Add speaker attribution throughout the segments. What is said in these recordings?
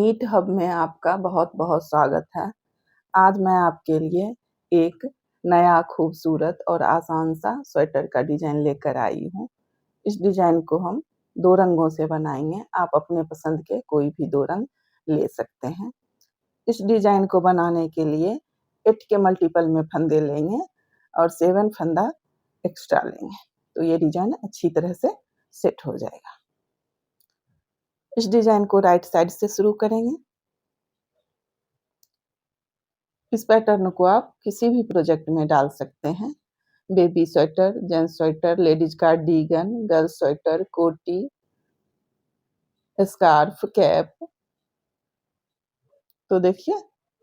Speaker 1: NEET hub में आपका बहुत-बहुत स्वागत है। आज मैं आपके लिए एक नया खूबसूरत और आसान सा स्वेटर का डिज़ाइन लेकर आई हूँ। इस डिज़ाइन को हम 2 रंगों से बनाएँगे। आप अपने पसंद के कोई भी 2 रंग ले सकते हैं। इस डिज़ाइन को बनाने के लिए 8 के मल्टीपल में फंदे लेंगे और 7 फंदा एक्स्ट्रा लेंगे, तो ये डिज़ाइन अच्छी तरह से सेट हो जाएगा। इस डिज़ाइन को राइट साइड से शुरू करेंगे। इस पैटर्न को आप किसी भी प्रोजेक्ट में डाल सकते हैं। Baby sweater, gents sweater, ladies cardigan, girls sweater, कोटी, स्कार्फ, कैप। तो देखिए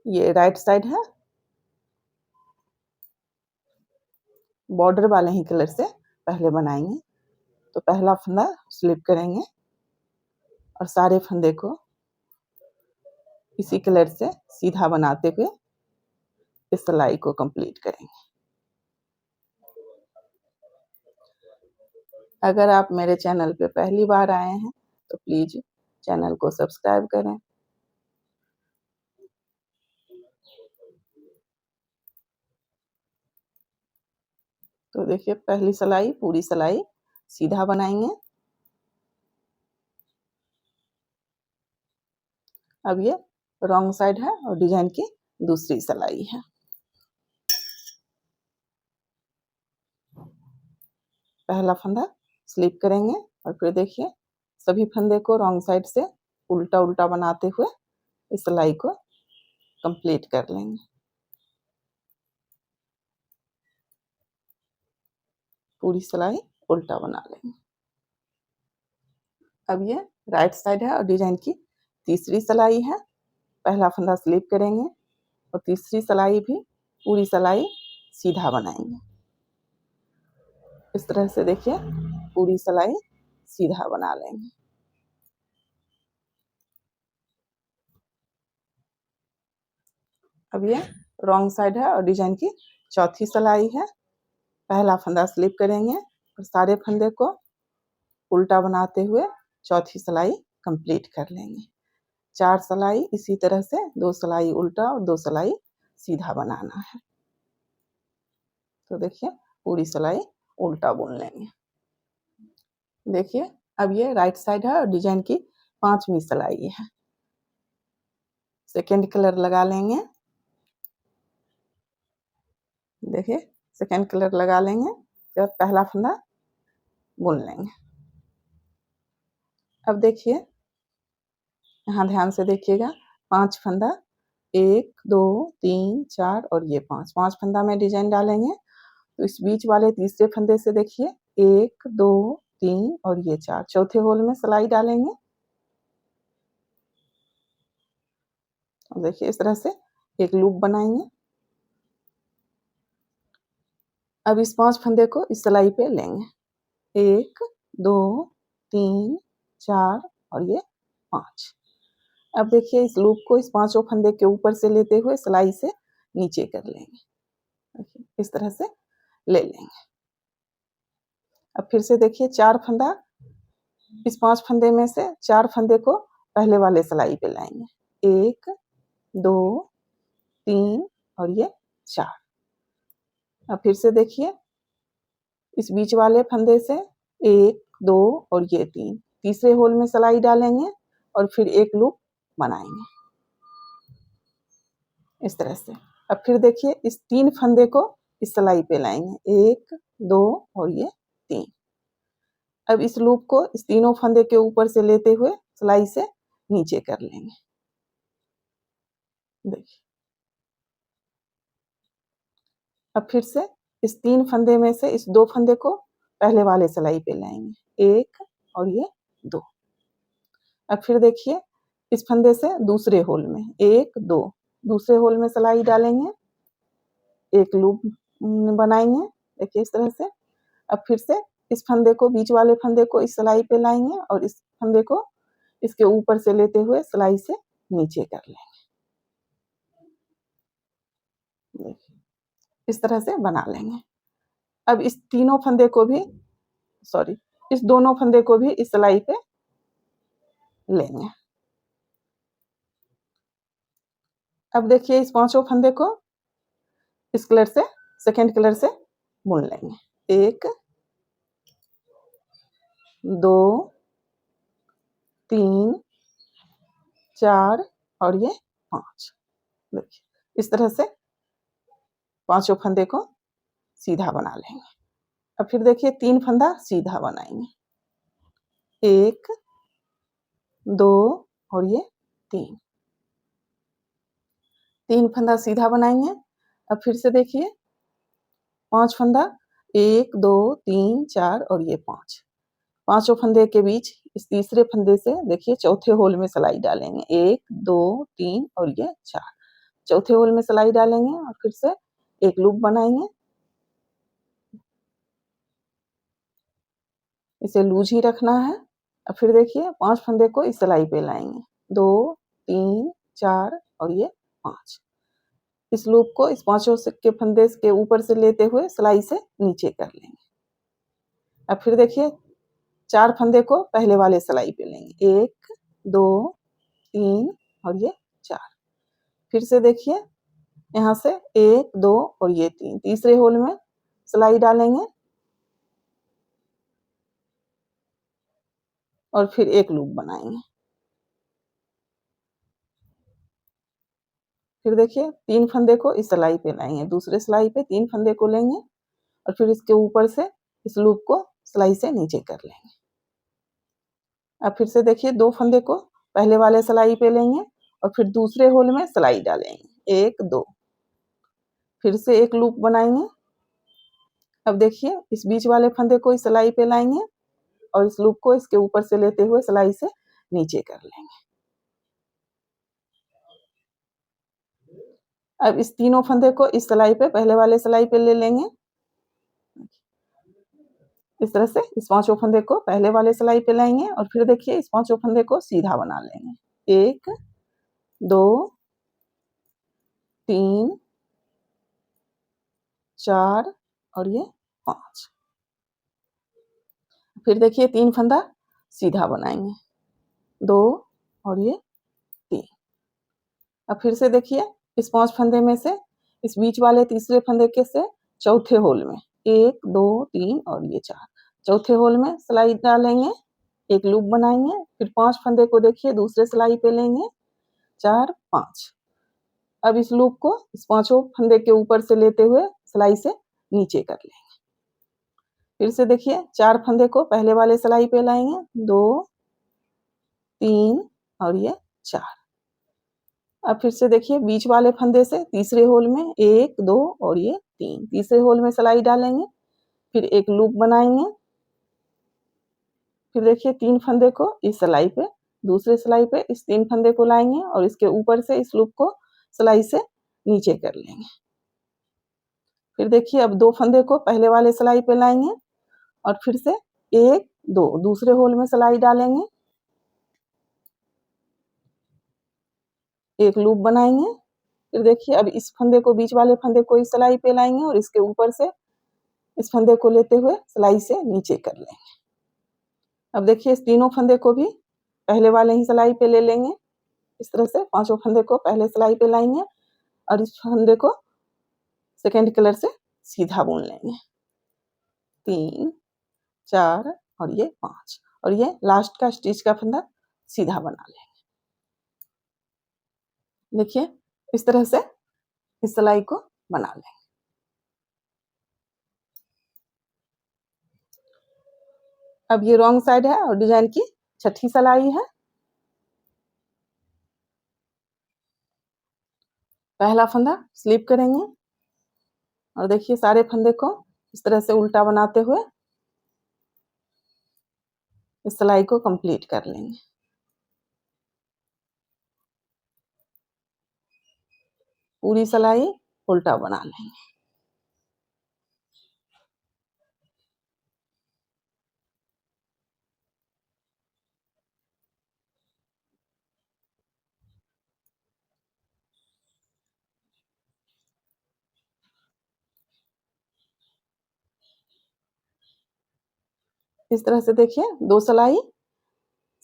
Speaker 1: ये राइट साइड है। बॉर्डर वाले ही कलर से पहले बनाएंगे। तो पहला फंदा स्लिप करेंगे और सारे फंदे को इसी कलर से सीधा बनाते हुए इस सिलाई को कंप्लीट करेंगे। अगर आप मेरे चैनल पे पहली बार आए हैं तो प्लीज चैनल को सब्सक्राइब करें। तो देखिए पहली सिलाई, पूरी सिलाई सीधा बनाएंगे। अब ये रॉन्ग साइड है और डिजाइन की दूसरी सिलाई है। पहला फंदा स्लिप करेंगे और फिर देखिए सभी फंदे को रॉन्ग साइड से उल्टा उल्टा बनाते हुए इस सिलाई को कंप्लीट कर लेंगे। पूरी सिलाई उल्टा बना लेंगे। अब ये राइट साइड है और डिजाइन की तीसरी सिलाई है। पहला फंदा स्लिप करेंगे और तीसरी सिलाई भी पूरी सिलाई सीधा बनाएंगे। इस तरह से देखिए पूरी सिलाई सीधा बना लेंगे। अब ये रॉन्ग साइड है और डिजाइन की चौथी सिलाई है। पहला फंदा स्लिप करेंगे और सारे फंदे को उल्टा बनाते हुए चौथी सिलाई कंप्लीट कर लेंगे। 4 सिलाई इसी तरह से 2 सिलाई उल्टा और 2 सिलाई सीधा बनाना है। तो देखिए पूरी सिलाई उल्टा बुन लेंगे। देखिए अब ये राइट साइड है और डिजाइन की 5वीं सिलाई है। सेकेंड कलर लगा लेंगे। देखिए सेकेंड कलर लगा लेंगे, फिर पहला फंदा बुन लेंगे। अब देखिए यहाँ ध्यान से देखिएगा, 5 फंदा 1 2 3 4 और ये 5 फंदा में डिजाइन डालेंगे। तो इस बीच वाले तीसरे फंदे से देखिए 1 2 3 और ये 4 चौथे होल में सिलाई डालेंगे। और देखिए इस तरह से एक लूप बनाएंगे। अब इस 5 फंदे को इस सिलाई पे लेंगे। 1 2 3 4 और ये 5। अब देखिए इस लूप को इस 5 फंदे के ऊपर से लेते हुए सिलाई से नीचे कर लेंगे। देखिए इस तरह से ले लेंगे। अब फिर से देखिए 4 फंदा, इस 5 फंदे में से 4 फंदे को पहले वाले सिलाई पे लाएंगे। 1 2 3 और ये 4। अब फिर से देखिए इस बीच वाले फंदे से 1 2 और ये 3 तीसरे होल में सिलाई डालेंगे और फिर एक लूप बनाएंगे इस तरह से। अब फिर देखिए इस 3 फंदे को इस सिलाई पे लाएंगे। 1 2 और ये 3। अब इस लूप को इस तीनों फंदे के ऊपर से लेते हुए सिलाई से नीचे कर लेंगे। देखिए अब फिर से इस 3 फंदे में से इस 2 फंदे को पहले वाले सिलाई पे लाएंगे। 1 और ये 2। अब फिर देखिए इस फंदे से दूसरे होल में 1 2 दूसरे होल में सिलाई डालेंगे, एक लूप बनाएंगे। देखिए इस तरह से। अब फिर से इस फंदे को, बीच वाले फंदे को इस सिलाई पे लाएंगे और इस फंदे को इसके ऊपर से लेते हुए सिलाई से नीचे कर लेंगे। देखिए इस तरह से बना लेंगे। अब इस तीनों फंदे को भी, सॉरी, इस दोनों फंदे को भी इस सिलाई पे लेंगे। अब देखिए इस पांचों फंदे को इस कलर से सेकेंड कलर से बुन लेंगे। 1 2 3 4 और ये 5। देखिए इस तरह से पांचों फंदे को सीधा बना लेंगे। अब फिर देखिए 3 फंदा सीधा बनाएंगे। 1 2 और ये 3। 3 फंदा सीधा बनाएंगे। अब फिर से देखिए 5 फंदा 1 2 3 4 और ये 5। पांचों फंदे के बीच इस तीसरे फंदे से देखिए चौथे होल में सिलाई डालेंगे। 1 2 3 और ये 4। चौथे होल में सिलाई डालेंगे और फिर से एक लूप बनाएंगे। इसे लूज ही रखना है। अब फिर देखिए 5 फंदे को इस सिलाई पे लाएंगे। 2 3 4 और ये 5। इस लूप को इस पांचों के फंदे के ऊपर से लेते हुए सिलाई से नीचे कर लेंगे। अब फिर देखिए 4 फंदे को पहले वाले सिलाई पे लेंगे। 1 2 3 और ये 4। फिर से देखिए यहाँ से 1 2 और ये 3 तीसरे होल में सिलाई डालेंगे और फिर एक लूप बनाएंगे। फिर देखिए 3 फंदे को इस सिलाई पे लाएंगे। दूसरे सिलाई पे 3 फंदे को लेंगे और फिर इसके ऊपर से इस लूप को सिलाई से नीचे कर लेंगे। अब फिर से देखिए 2 फंदे को पहले वाले सिलाई पे लेंगे और फिर दूसरे होल में सिलाई डालेंगे। 1 2 फिर से एक लूप बनाएंगे। अब देखिए इस बीच वाले फंदे को इस सिलाई पे लाएंगे और इस लूप को इसके ऊपर से लेते हुए सिलाई से नीचे कर लेंगे। अब इस तीनों फंदे को इस सिलाई पे पहले वाले सिलाई पे ले लेंगे। इस तरह से इस पांचों फंदे को पहले वाले सिलाई पे लाएंगे और फिर देखिए इस पांचों फंदे को सीधा बना लेंगे। 1 2 3 4 और ये 5। फिर देखिए 3 फंदा सीधा बनाएंगे। 2 और ये 3। अब फिर से देखिए इस 5 फंदे में से इस बीच वाले तीसरे फंदे के से चौथे होल में 1 2 3 और ये 4 चौथे होल में सिलाई डालेंगे। एक लूप बनाएंगे। फिर 5 फंदे को देखिए दूसरे सिलाई पे लेंगे। 4 5। अब इस लूप को इस पांचों फंदे के ऊपर से लेते हुए सिलाई से नीचे कर लेंगे। फिर से देखिए 4 फंदे को पहले वाले सिलाई पे लाएंगे। 2 3 और ये 4। अब फिर से देखिए बीच वाले फंदे से तीसरे होल में 1 2 और ये 3 तीसरे होल में सिलाई डालेंगे। फिर एक लूप बनाएंगे। फिर देखिए 3 फंदे को इस सिलाई पे दूसरे सिलाई पे इस 3 फंदे को लाएंगे और इसके ऊपर से इस लूप को सिलाई से नीचे कर लेंगे। फिर देखिए अब 2 फंदे को पहले वाले सिलाई पे लाएंगे और फिर से 1 2 दूसरे होल में सिलाई डालेंगे। एक लूप बनाएंगे। फिर देखिए अब इस फंदे को बीच वाले फंदे को इस सिलाई पे लाएंगे और इसके ऊपर से इस फंदे को लेते हुए सिलाई से नीचे कर लेंगे। अब देखिए इस तीनों फंदे को भी पहले वाले ही सिलाई पे ले लेंगे। इस तरह से पांचों फंदे को पहले सिलाई पे लाएंगे और इस फंदे को सेकेंड कलर से सीधा बुन लेंगे। 3 4 और ये 5 और ये लास्ट का स्टिच का फंदा सीधा बना लेंगे। देखिए इस तरह से इस सिलाई को बना लेंगे। अब ये रॉन्ग साइड है और डिजाइन की छठी सिलाई है। पहला फंदा स्लिप करेंगे और देखिए सारे फंदे को इस तरह से उल्टा बनाते हुए इस सिलाई को कंप्लीट कर लेंगे। पूरी सिलाई उल्टा बना लेंगे। इस तरह से देखिए 2 सिलाई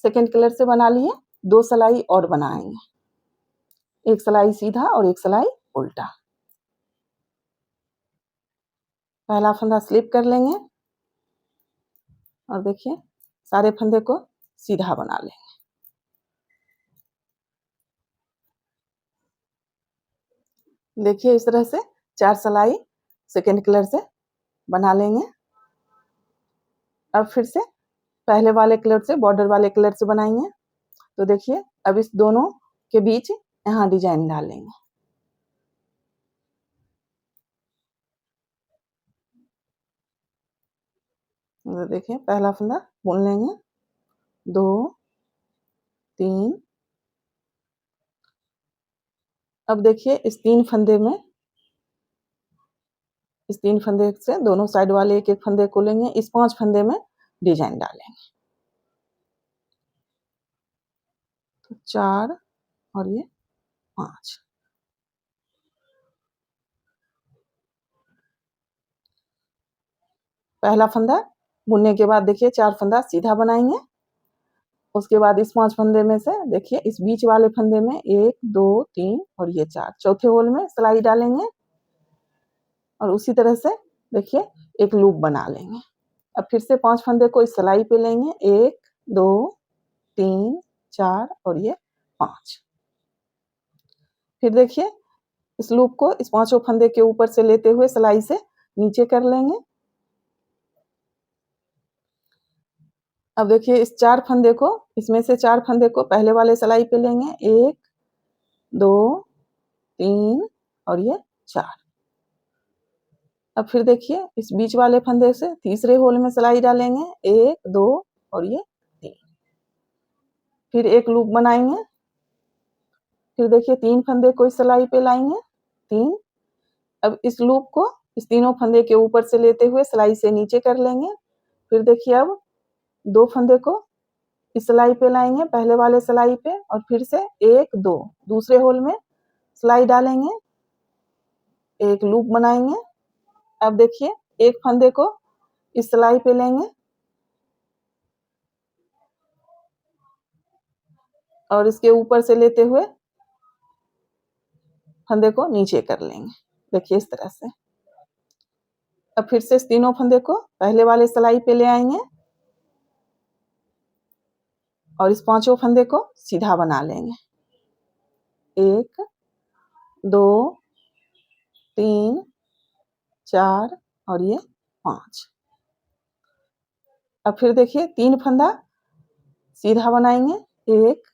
Speaker 1: सेकेंड कलर से बना लिए। 2 सिलाई और बनाएंगे। एक सिलाई सीधा और एक सिलाई उल्टा। पहला फंदा स्लिप कर लेंगे और देखिए सारे फंदे को सीधा बना लेंगे। देखिए इस तरह से 4 सिलाई सेकेंड कलर से बना लेंगे। अब फिर से पहले वाले कलर से बॉर्डर वाले कलर से बनाएंगे। तो देखिए अब इस दोनों के बीच यहाँ डिजाइन डालेंगे। तो देखिए पहला फंदा बुन लेंगे, 2 3। अब देखिए इस 3 फंदे में, इस 3 फंदे से दोनों साइड वाले एक-एक फंदे को लेंगे, इस 5 फंदे में डिजाइन डालेंगे। तो 4 और ये 5। पहला फंदा बुनने के बाद देखिए 4 फंदा सीधा बनाएंगे। उसके बाद इस 5 फंदे में से देखिए इस बीच वाले फंदे में 1 2 3 और ये 4, चौथे होल में सिलाई डालेंगे और उसी तरह से देखिए एक लूप बना लेंगे। अब फिर से 5 फंदे को इस सिलाई पे लेंगे, 1 2 3 4 और ये 5। फिर देखिए इस लूप को इस पांचों फंदे के ऊपर से लेते हुए सिलाई से नीचे कर लेंगे। अब देखिए इस 4 फंदे को, इसमें से 4 फंदे को पहले वाले सिलाई पे लेंगे, 1 2 3 और ये 4। अब फिर देखिए इस बीच वाले फंदे से तीसरे होल में सिलाई डालेंगे, 1 2 और ये 3। फिर एक लूप बनाएंगे। फिर देखिए 3 फंदे को इस सिलाई पे लाएंगे, 3। अब इस लूप को इस तीनों फंदे के ऊपर से लेते हुए सिलाई से नीचे कर लेंगे। फिर देखिए अब 2 फंदे को इस सिलाई पे लाएंगे, पहले वाले सिलाई पे, और फिर से 1 2 दूसरे होल में सिलाई डालेंगे, एक लूप बनाएंगे। अब देखिए एक फंदे को इस सिलाई पे लेंगे और इसके ऊपर से लेते हुए फंदे को नीचे कर लेंगे, देखिए इस तरह से। अब फिर से इस तीनों फंदे को पहले वाले सिलाई पे ले आएंगे और इस पांचों फंदे को सीधा बना लेंगे, 1 2 3 4 और ये 5। अब फिर देखिए 3 फंदा सीधा बनाएंगे, 1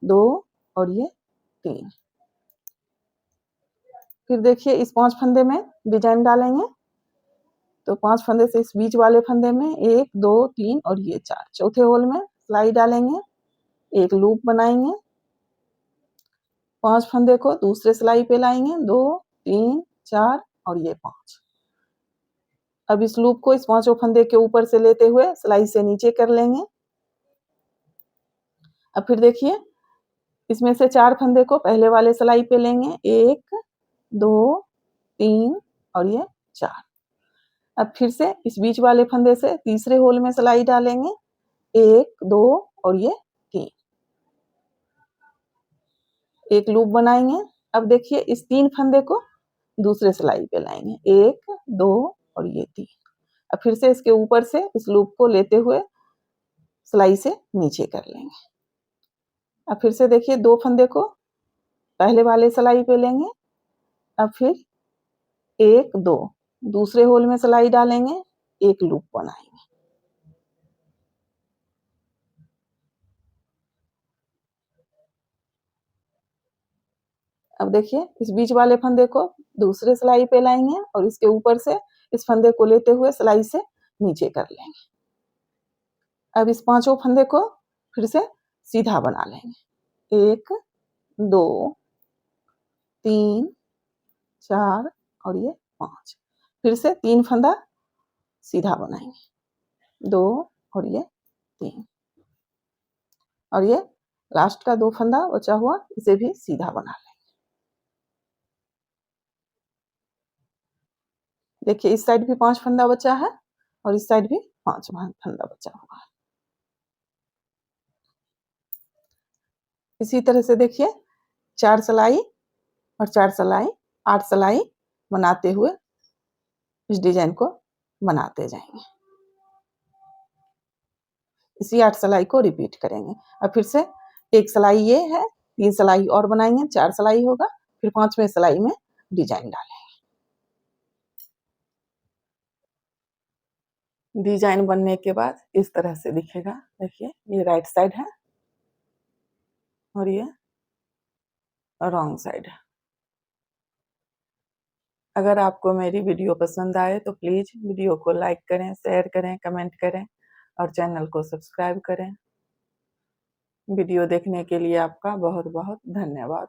Speaker 1: 2 और ये 3। फिर देखिए इस 5 फंदे में डिजाइन डालेंगे। तो 5 फंदे से इस बीच वाले फंदे में 1 2 3 और ये 4, चौथे होल में सिलाई डालेंगे, एक लूप बनाएंगे। 5 फंदे को दूसरे सिलाई पे लाएंगे, 2 3 4 और ये 5। अब इस लूप को इस पांचों फंदे के ऊपर से लेते हुए सिलाई से नीचे कर लेंगे। अब फिर देखिए इसमें से 4 फंदे को पहले वाले सिलाई पे लेंगे, 1 2 3 और ये 4। अब फिर से इस बीच वाले फंदे से तीसरे होल में सिलाई डालेंगे, 1 2 और ये 3, एक लूप बनाएंगे। अब देखिए इस 3 फंदे को दूसरे सिलाई पे लाएंगे, 1 2 और ये 3। अब फिर से इसके ऊपर से इस लूप को लेते हुए सिलाई से नीचे कर लेंगे। अब फिर से देखिए 2 फंदे को पहले वाले सिलाई पे लेंगे। अब फिर 1 2 दूसरे होल में सिलाई डालेंगे, एक लूप बनाएंगे। अब देखिए इस बीच वाले फंदे को दूसरे सिलाई पे लाएंगे और इसके ऊपर से इस फंदे को लेते हुए सिलाई से नीचे कर लेंगे। अब इस पांचों फंदे को फिर से सीधा बना लेंगे, 1 2 3 4 और ये 5। फिर से 3 फंदा सीधा बनाएंगे, 2 और ये 3 और ये लास्ट का 2 फंदा बचा हुआ, इसे भी सीधा बना लेंगे। देखिए इस साइड भी 5 फंदा बचा है और इस साइड भी 5 फंदा बचा हुआ है। इसी तरह से देखिए 4 सिलाई और 4 सिलाई, 8 सिलाई बनाते हुए इस डिजाइन को बनाते जाएंगे। इसी 8 सिलाई को रिपीट करेंगे। अब फिर से एक सिलाई ये है, 3 सिलाई और बनाएंगे, 4 सिलाई होगा, फिर 5वें सिलाई में डिजाइन डालेंगे। डिजाइन बनने के बाद इस तरह से दिखेगा। देखिए ये राइट साइड है और ये रॉन्ग साइड है। अगर आपको मेरी वीडियो पसंद आए तो प्लीज़ वीडियो को लाइक करें, शेयर करें, कमेंट करें और चैनल को सब्सक्राइब करें। वीडियो देखने के लिए आपका बहुत-बहुत धन्यवाद।